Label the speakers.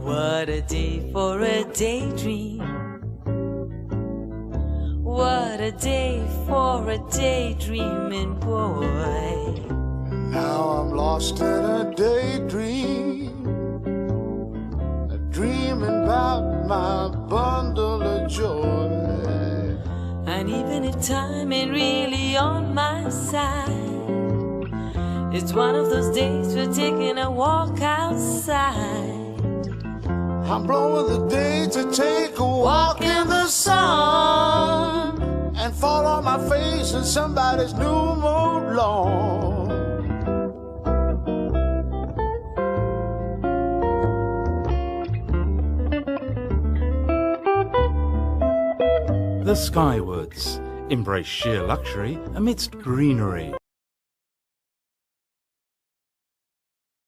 Speaker 1: What a day for a daydream. What a day for a daydreaming boy.
Speaker 2: Now I'm lost in a daydream, dreaming about my bundle of joy.
Speaker 1: And even if time ain't really on my side, it's one of those days we're taking a walk outside.
Speaker 2: I'm blowing the day to take a walk in the sun and fall on my face in somebody's new mode lawn.
Speaker 3: The Skywoods embrace sheer luxury amidst greenery.